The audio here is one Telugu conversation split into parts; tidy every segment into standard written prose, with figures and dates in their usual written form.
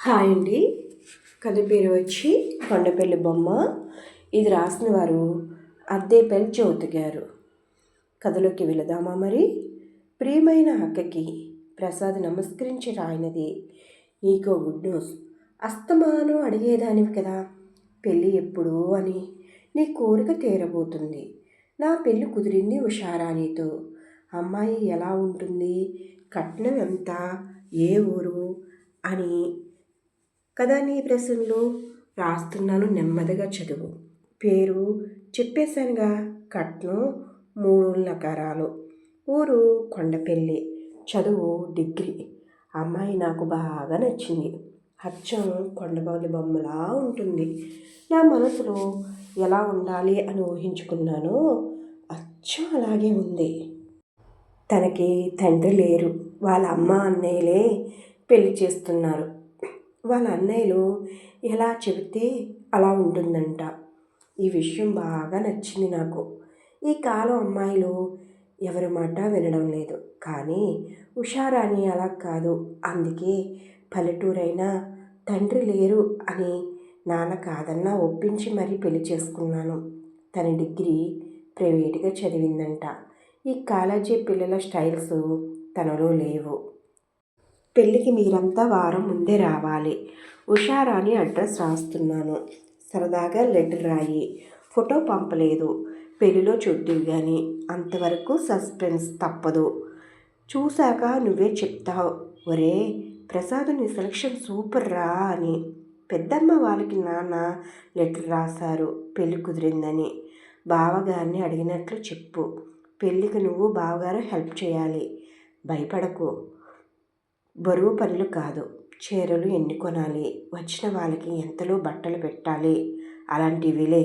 హాయ్ అండి. కథ పేరు వచ్చి కొండపల్లి బొమ్మ. ఇది రాసిన వారు అద్దేపల్లి జ్యోతి గారు. కథలోకి వెళదామా మరి? ప్రియమైన అక్కకి ప్రసాద్ నమస్కరించి రాయినది. నీకో గుడ్ న్యూస్. అస్తమానం అడిగేదానివి కదా, పెళ్ళి ఎప్పుడు అని. నీ కోరిక తీరబోతుంది. నా పెళ్ళి కుదిరింది ఉషారాణితో. అమ్మాయి ఎలా ఉంటుంది, కట్నం ఎంత, ఏ ఊరు అని కదా నీ ప్రశ్నలు రాస్తున్నాను, నెమ్మదిగా చదువు. పేరు చెప్పేశానుగా, కట్నం 3 ఎకరాలు, ఊరు కొండపల్లి, చదువు డిగ్రీ. అమ్మాయి నాకు బాగా నచ్చింది. అచ్చం కొండపల్లి బొమ్మలా ఉంటుంది. నా మనసులో ఎలా ఉండాలి అని ఊహించుకున్నానో అచ్చం అలాగే ఉంది. తనకి తండ్రి లేరు, వాళ్ళ అమ్మ అన్నయ్యలే పెళ్లి చేస్తున్నారు. వాళ్ళ అన్నయ్యలు ఎలా చెబితే అలా ఉంటుందంట. ఈ విషయం బాగా నచ్చింది నాకు. ఈ కాలం అమ్మాయిలు ఎవరి మాట వినడం లేదు. కానీ ఉషారాణి అలా కాదు. అందుకే పల్లెటూరైనా తండ్రి లేరు అని నాన్న కాదన్నా ఒప్పించి మరీ పెళ్లి చేసుకున్నాను. తన డిగ్రీ ప్రైవేట్గా చదివిందంట. ఈ కాలేజీ పిల్లల స్టైల్స్ తనలో లేవు. పెళ్ళికి మీరంతా వారం ముందే రావాలి. ఉషారాణి అడ్రస్ రాస్తున్నాను. సరదాగా లెటర్ రాయి. ఫోటో పంపలేదు. పెళ్ళిలో చూద్దువు కానీ. అంతవరకు సస్పెన్స్ తప్పదు. చూశాక నువ్వే చెప్తావు, ఒరే ప్రసాద్ నీ సెలక్షన్ సూపర్ రా అని. పెద్దమ్మ వాళ్ళకి నాన్న లెటర్ రాశారు పెళ్ళి కుదిరిందని. బావగారిని అడిగినట్లు చెప్పు. పెళ్ళికి నువ్వు బావగారు హెల్ప్ చేయాలి. భయపడకు. బరువు పనులు కాదు. చీరలు ఎన్ని కొనాలి, వచ్చిన వాళ్ళకి ఎంతలో బట్టలు పెట్టాలి, అలాంటివిలే.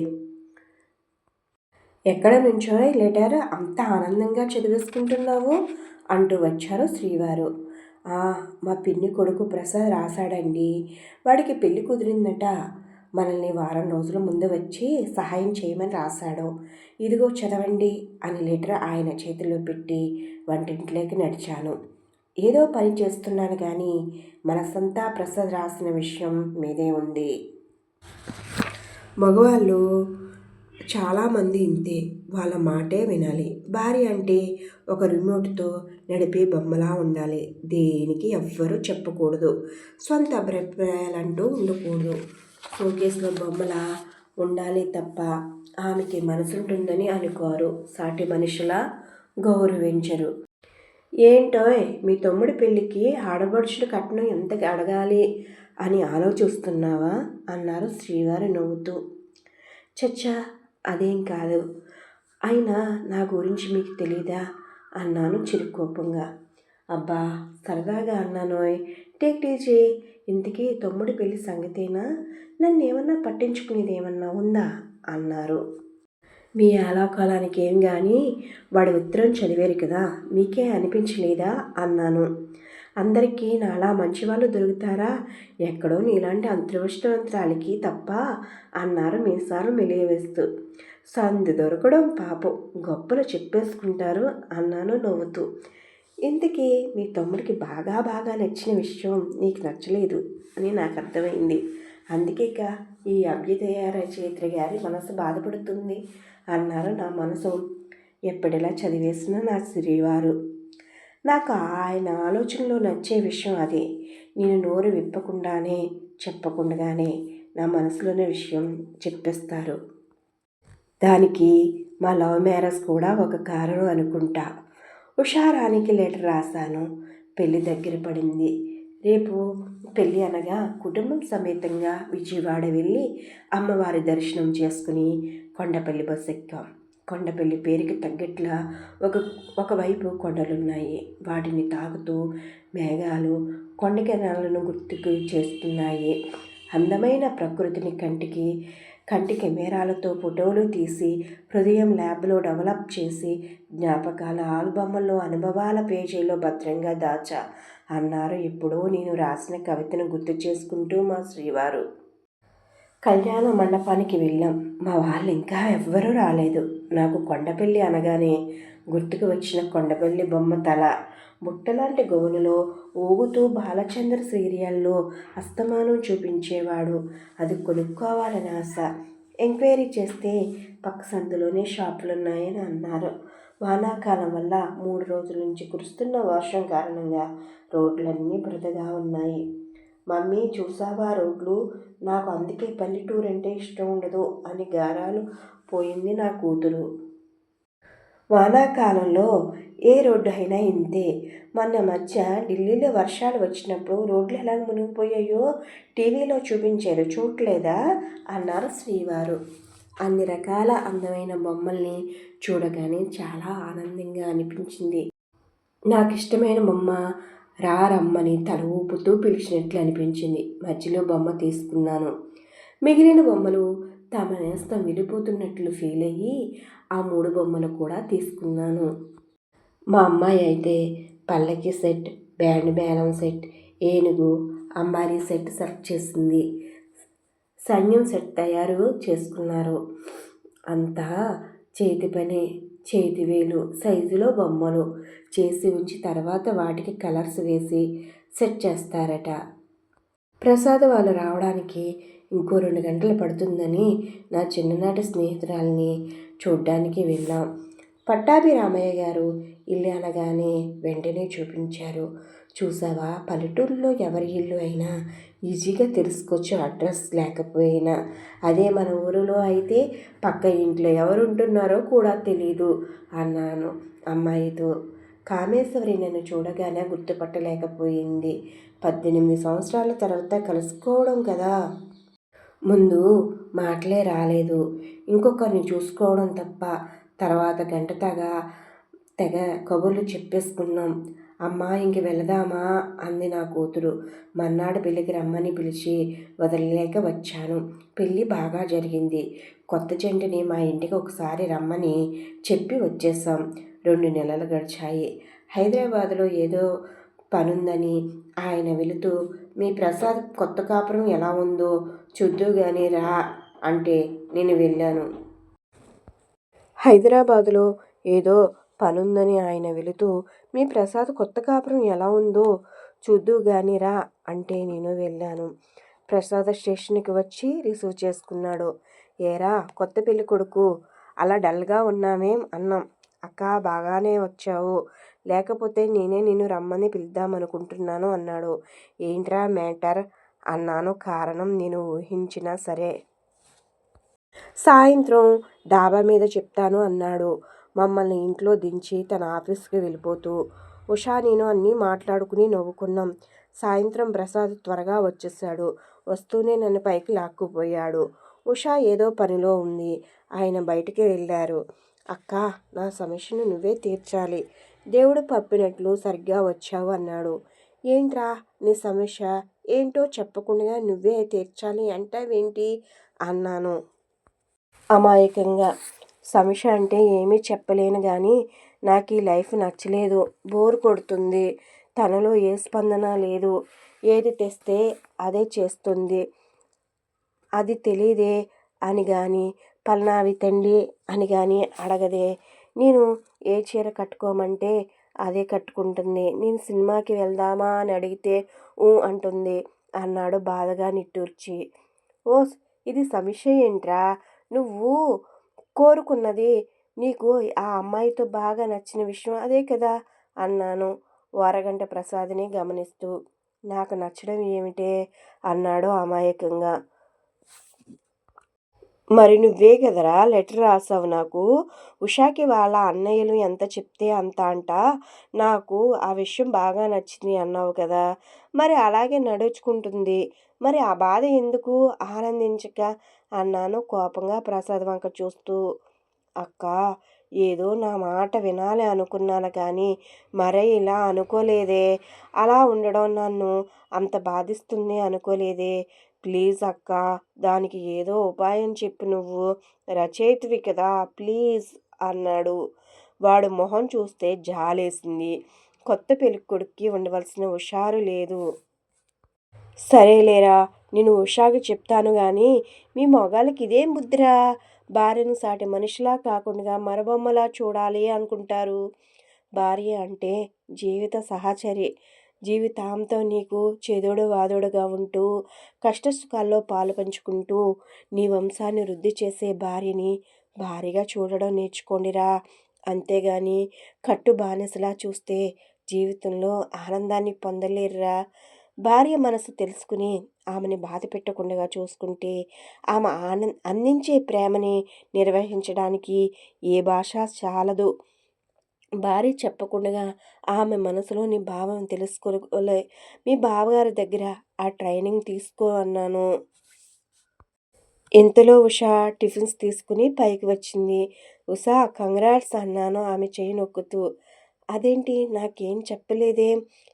ఎక్కడ నుంచో లెటర్ అంత ఆనందంగా చదివేసుకుంటున్నావు అంటూ వచ్చారు శ్రీవారు. మా పిన్ని కొడుకు ప్రసాద్ రాశాడండి. వాడికి పెళ్ళి కుదిరిందట. మనల్ని వారం రోజుల ముందు వచ్చి సహాయం చేయమని రాశాడు. ఇదిగో చదవండి అని లెటర్ ఆయన చేతిలో పెట్టి వంటింట్లోకి నడిచాను. ఏదో పని చేస్తున్నాను కానీ మనసంతా ప్రసాద్ రాసిన విషయం మీదే ఉంది. మగవాళ్ళు చాలామంది ఇంతే, వాళ్ళ మాటే వినాలి. భార్య అంటే ఒక రిమోట్తో నడిపే బొమ్మలా ఉండాలి. దేనికి ఎవ్వరూ చెప్పకూడదు. సొంత అభిప్రాయాలంటూ ఉండకూడదు. షోకేస్లో బొమ్మలా ఉండాలి తప్ప ఆమెకి మనసుంటుందని అనుకోరు. సాటి మనుషులా గౌరవించరు. ఏంటోయ్ మీ తమ్ముడి పెళ్ళికి ఆడబడుచుల కట్నం ఎంత అడగాలి అని ఆలోచిస్తున్నావా అన్నారు శ్రీవారు నవ్వుతూ. చచ్చా అదేం కాదు. అయినా నా గురించి మీకు తెలీదా అన్నాను చిరుకోపంగా. అబ్బా సరదాగా అన్నానోయ్, టేక్ ఈజీ. ఇంతకీ తమ్ముడి పెళ్ళి సంగతేనా? నన్ను ఏమన్నా పట్టించుకునేది ఏమన్నా ఉందా అన్నారు. మీ ఆలాకాలానికి ఏం కానీ వాడి ఉత్తరం చదివారు కదా, మీకే అనిపించలేదా అన్నాను. అందరికీ నాలా మంచివాళ్ళు దొరుకుతారా? ఎక్కడో నీలాంటి అదృష్టవంతురాలికి తప్ప అన్నారు మీసాలు మెలివేస్తూ. సందు దొరకడం పాపం, గొప్పలు చెప్పేసుకుంటారు అన్నాను నవ్వుతూ. ఇంతకీ మీ తమ్ముడికి బాగా బాగా నచ్చిన విషయం నీకు నచ్చలేదు అని నాకు అర్థమైంది. అందుకేక ఈ అభ్యుదయ రచయిత్రి గారి మనసు బాధపడుతుంది అన్నారు నా మనసు ఎప్పటిలా చదివేసిన నా శ్రీవారు. నాకు ఆయన ఆలోచనలో నచ్చే విషయం అదే. నేను నోరు విప్పకుండానే చెప్పకుండానే నా మనసులోని విషయం చెప్పేస్తారు. దానికి మా లవ్ మ్యారేజ్ కూడా ఒక కారణం అనుకుంటా. ఉషారానికి లెటర్ రాశాను. పెళ్ళి దగ్గర పడింది. రేపు పెళ్ళి అనగా కుటుంబం సమేతంగా విజయవాడ వెళ్ళి అమ్మవారి దర్శనం చేసుకుని కొండపల్లి బస్సు ఎక్కాం. కొండపల్లి పేరుకి తగ్గట్లా ఒకవైపు కొండలున్నాయి. వాటిని తాకుతూ మేఘాలు కొండ కిరణాలను గుర్తుకు చేస్తున్నాయి. అందమైన ప్రకృతిని కంటి కెమెరాలతో ఫోటోలు తీసి హృదయం ల్యాబ్లో డెవలప్ చేసి జ్ఞాపకాల ఆల్బమ్లో అనుభవాల పేజీలో భద్రంగా దాచా అన్నారు ఎప్పుడో నేను రాసిన కవితను గుర్తు చేసుకుంటూ మా శ్రీవారు. కళ్యాణ మండపానికి వెళ్ళాం. మా వాళ్ళు ఇంకా ఎవ్వరూ రాలేదు. నాకు కొండపల్లి అనగానే గుర్తుకు వచ్చిన కొండపల్లి బొమ్మ తల బుట్టలాంటి గౌనులో ఊగుతూ బాలచంద్ర సీరియల్లో అస్తమానం చూపించేవాడు. అది కొనుక్కోవాలని ఆశ. ఎంక్వైరీ చేస్తే పక్క సందులోనే షాపులున్నాయని అన్నారు. వానాకాలం వల్ల 3 రోజుల నుంచి కురుస్తున్న వర్షం కారణంగా రోడ్లన్నీ బురదగా ఉన్నాయి. మమ్మీ చూసావా రోడ్లు? నాకు అందుకే పల్లెటూరు అంటే ఇష్టం ఉండదు అని గారాలు పోయింది నా కూతురు. వానాకాలంలో ఏ రోడ్డు అయినా ఇంతే. మొన్న మధ్య ఢిల్లీలో వర్షాలు వచ్చినప్పుడు రోడ్లు ఎలా మునిగిపోయాయో టీవీలో చూపించారు, చూడలేదా అన్నారు శ్రీవారు. అన్ని రకాల అందమైన బొమ్మల్ని చూడగానే చాలా ఆనందంగా అనిపించింది. నాకు ఇష్టమైన బొమ్మ రమ్మని తల ఊపుతూ పిలిచినట్లు అనిపించింది. మధ్యలో బొమ్మ తీసుకున్నాను. మిగిలిన బొమ్మలు తమ నేస్తం వెళ్ళిపోతున్నట్లు ఫీల్ అయ్యి ఆ 3 బొమ్మలు కూడా తీసుకున్నాను. మా అమ్మాయి అయితే పల్లకి సెట్, బ్యాండ్ మేళం సెట్, ఏనుగు, అంబారీ సెట్ సెలెక్ట్ చేసింది. సైన్యం సెట్ తయారు చేసుకున్నారు. అంతా చేతి పని, చేతివేలు సైజులో బొమ్మలు చేసి ఉంచి తర్వాత వాటికి కలర్స్ వేసి సెట్ చేస్తారట. ప్రసాద్ వాళ్ళు రావడానికి ఇంకో 2 గంటలు పడుతుందని నా చిన్ననాటి స్నేహితురాల్ని చూడ్డానికి వెళ్ళాం. పట్టాభి రామయ్య గారు ఇల్లు అనగానే వెంటనే చూపించారు. చూసావా, పల్లెటూరులో ఎవరి ఇల్లు అయినా ఈజీగా తెలుసుకోవచ్చు అడ్రస్ లేకపోయినా. అదే మన ఊరిలో అయితే పక్క ఇంట్లో ఎవరుంటున్నారో కూడా తెలీదు అన్నాను అమ్మాయితో. కామేశ్వరి నన్ను చూడగానే గుర్తుపట్టలేకపోయింది. 18 సంవత్సరాల తర్వాత కలుసుకోవడం కదా, ముందు మాటలే రాలేదు. ఇంకొకరిని చూసుకోవడం తప్ప. తర్వాత గంట తెగ కబుర్లు చెప్పేసుకున్నాం. అమ్మా ఇంక వెళదామా అంది నా కూతురు. మర్నాడు పెళ్ళికి రమ్మని పిలిచి వదలలేక వచ్చాను. పెళ్ళి బాగా జరిగింది. కొత్త జంటని మా ఇంటికి ఒకసారి రమ్మని చెప్పి వచ్చేసాం. 2 నెలలు గడిచాయి. హైదరాబాదులో ఏదో పనుందని ఆయన వెళుతూ మీ ప్రసాద్ కొత్త కాపురం ఎలా ఉందో చూద్దుగాని రా అంటే నేను వెళ్ళాను. హైదరాబాదులో ఏదో పనుందని ఆయన వెళుతూ మీ ప్రసాద్ కొత్త కాపురం ఎలా ఉందో చూద్దుగాని రా అంటే నేను వెళ్ళాను. ప్రసాద్ స్టేషన్కి వచ్చి రిసీవ్ చేసుకున్నాడు. ఏరా కొత్త పెళ్లి కొడుకు, అలా డల్గా ఉన్నావేం అన్నాం. అక్క బాగానే వచ్చావు, లేకపోతే నేనే నిన్ను రమ్మని పిలుద్దామనుకుంటున్నాను అన్నాడు. ఏంట్రా మ్యాటర్ అన్నాను. కారణం నేను ఊహించినా సరే. సాయంత్రం డాబా మీద చెప్తాను అన్నాడు. మమ్మల్ని ఇంట్లో దించి తన ఆఫీస్కి వెళ్ళిపోతూ ఉషా నేను అన్నీ మాట్లాడుకుని నవ్వుకున్నాం. సాయంత్రం ప్రసాద్ త్వరగా వచ్చేసాడు. వస్తూనే నన్ను పైకి లాక్కుపోయాడు. ఉషా ఏదో పనిలో ఉంది. ఆయన బయటికి వెళ్ళారు. అక్క నా సమస్యను నువ్వే తీర్చాలి, దేవుడు పంపినట్లు సరిగ్గా వచ్చావు అన్నాడు. ఏంట్రా నీ సమస్య ఏంటో చెప్పకుండా నువ్వే తీర్చాలి అంటావేంటి అన్నాను అమాయకంగా. సమస్య అంటే ఏమీ చెప్పలేను కానీ నాకు ఈ లైఫ్ నచ్చలేదు, బోర్ కొడుతుంది. తనలో ఏ స్పందన లేదు. ఏది తెస్తే అదే చేస్తుంది. అది తెలీదే అని కానీ పల్నావి తండి అని కానీ అడగదే. నేను ఏ చీర కట్టుకోమంటే అదే కట్టుకుంటుంది. నేను సినిమాకి వెళ్దామా అని అడిగితే అంటుంది అన్నాడు బాధగా నిట్టూర్చి. ఓ ఇది సమస్య ఏంట్రా? నువ్వు కోరుకున్నది, నీకు ఆ అమ్మాయితో బాగా నచ్చిన విషయం అదే కదా అన్నాను ఓ అరగంట ప్రసాద్ని గమనిస్తూ. నాకు నచ్చడం ఏమిటే అన్నాడు అమాయకంగా. మరి నువ్వే కదరా లెటర్ రాసావు నాకు. ఉషాకి వాళ్ళ అన్నయ్యలు ఎంత చెప్తే అంత అంట. నాకు ఆ విషయం బాగా నచ్చింది అన్నావు కదా, మరి అలాగే నడుచుకుంటుంది. మరి ఆ బాధ ఎందుకు ఆనందించక అన్నాను కోపంగా ప్రసాద్ వంక చూస్తూ. అక్క ఏదో నా మాట వినాలి అనుకున్నాను కానీ మరే ఇలా అనుకోలేదే. అలా ఉండడం నన్ను అంత బాధిస్తుంది అనుకోలేదే. ప్లీజ్ అక్క దానికి ఏదో ఉపాయం చెప్పు, నువ్వు రచయితవి కదా ప్లీజ్ అన్నాడు. వాడు మొహం చూస్తే జాలేసింది. కొత్త పెళ్ళికొడుక్కి ఉండవలసిన హుషారు లేదు. సరేలేరా నేను ఉషాకి చెప్తాను కానీ మీ మొగాళ్ళకి ఇదేం బుద్ధిరా? భార్యను సాటి మనిషిలా కాకుండా మరబొమ్మలా చూడాలి అనుకుంటారు. భార్య అంటే జీవిత సహచరి. జీవితాంతం నీకు చేదోడు వాదోడుగా ఉంటూ, కష్టసుఖాల్లో పాలు పంచుకుంటూ, నీ వంశాన్ని వృద్ధి చేసే భార్యని భార్యగా చూడడం నేర్చుకోండిరా. అంతేగాని కట్టు బానిసలా చూస్తే జీవితంలో ఆనందాన్ని పొందలేరురా. భార్య మనసు తెలుసుకుని ఆమెని బాధ పెట్టకుండా చూసుకుంటే ఆమె అందించే ప్రేమని నిర్వహించడానికి ఏ భాష చాలదు. భార్య చెప్పకుండా ఆమె మనసులోని భావం తెలుసుకోలే. మీ బావగారి దగ్గర ఆ ట్రైనింగ్ తీసుకో అన్నాను. ఇంతలో ఉషా టిఫిన్స్ తీసుకుని పైకి వచ్చింది. ఉషా కంగ్రాట్స్ అన్నాను ఆమె చేయి నొక్కుతూ. అదేంటి నాకేం చెప్పలేదే,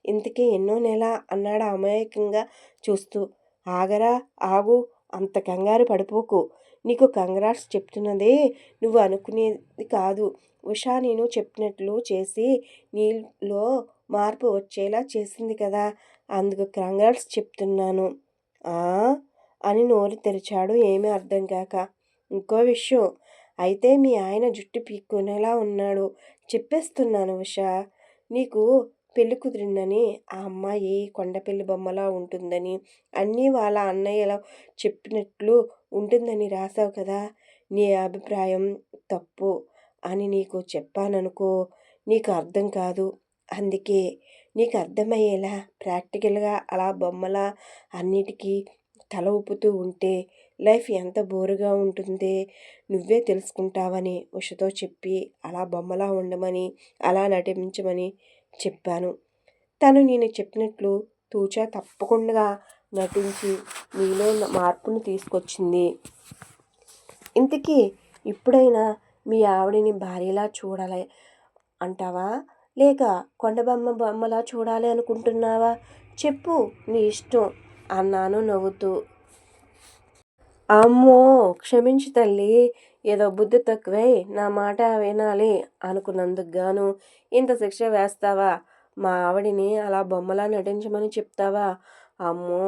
ఇంతకీ ఎన్నో నెల అన్నాడు అమాయకంగా చూస్తూ. ఆగరా ఆగు, అంత కంగారు పడిపోకు. నీకు కంగ్రాట్స్ చెప్తున్నదే నువ్వు అనుకునేది కాదు. ఉషా నేను చెప్పినట్లు చేసి నీలో మార్పు వచ్చేలా చేసింది కదా, అందుకు కంగ్రాట్స్ చెప్తున్నాను. ఆ అని నోరు తెరిచాడు ఏమీ అర్థం కాక. ఇంకో విషయం, అయితే మీ ఆయన జుట్టు పీక్కునేలా ఉన్నాడు. చెప్పేస్తున్నాను ఉషా, నీకు పెళ్లి కుదిరిందని, ఆ అమ్మాయి కొండపెళ్లి బొమ్మలా ఉంటుందని, అన్నీ వాళ్ళ అన్నయ్యలా చెప్పినట్లు ఉంటుందని రాసావు కదా. నీ అభిప్రాయం తప్పు అని నీకు చెప్పాననుకో, నీకు అర్థం కాదు. అందుకే నీకు అర్థమయ్యేలా ప్రాక్టికల్గా అలా బొమ్మలా అన్నిటికీ తల ఊపుతూ ఉంటే లైఫ్ ఎంత బోరుగా ఉంటుందే నువ్వే తెలుసుకుంటావని ఉషతో చెప్పి అలా బొమ్మలా ఉండమని, అలా నటించమని చెప్పాను. తను నేను చెప్పినట్లు తూచా తప్పకుండా నటించి నీలో మార్పును తీసుకొచ్చింది. ఇంతకీ ఇప్పుడైనా మీ ఆవిడని భార్యలా చూడాలి అంటావా, లేక బొమ్మలా చూడాలి అనుకుంటున్నావా? చెప్పు, నీ ఇష్టం అన్నాను నవ్వుతూ. అమ్మో క్షమించు తల్లి, ఏదో బుద్ధి తక్కువై నా మాట వినాలి అనుకున్నందుకు గాను ఇంత శిక్ష వేస్తావా? మా ఆవిడిని అలా బొమ్మలా నటించమని చెప్తావా? అమ్మో,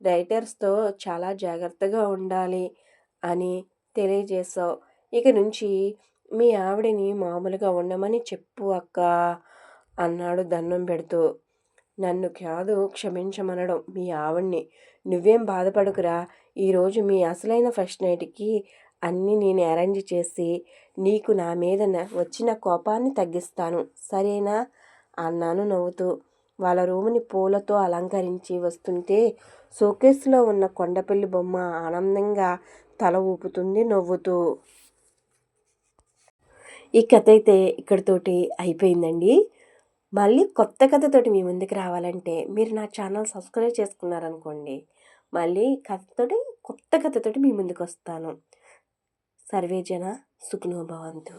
రైటర్స్తో చాలా జాగ్రత్తగా ఉండాలి అని తెలియజేశావు. ఇక నుంచి మీ ఆవిడని మామూలుగా ఉండమని చెప్పు అక్క అన్నాడు దండం పెడుతూ. నన్ను కాదు క్షమించమనడం, మీ ఆవిడ్ని. నువ్వేం బాధపడకురా, ఈరోజు మీ అసలైన ఫస్ట్ నైట్కి అన్నీ నేను అరేంజ్ చేసి నీకు నా మీద వచ్చిన కోపాన్ని తగ్గిస్తాను, సరేనా అన్నాను నవ్వుతూ. వాళ్ళ రూమ్ని పూలతో అలంకరించి వస్తుంటే షోకేస్లో ఉన్న కొండపల్లి బొమ్మ ఆనందంగా తల ఊపుతుంది నవ్వుతూ. ఈ కథ అయితే ఇక్కడితోటి అయిపోయిందండి. మళ్ళీ కొత్త కథతోటి మీ ముందుకు రావాలంటే మీరు నా ఛానల్ సబ్స్క్రైబ్ చేసుకున్నారనుకోండి, మళ్ళీ కొత్త కథతోటి మీ ముందుకు వస్తాను. సర్వేజన సుఖినో భవంతు.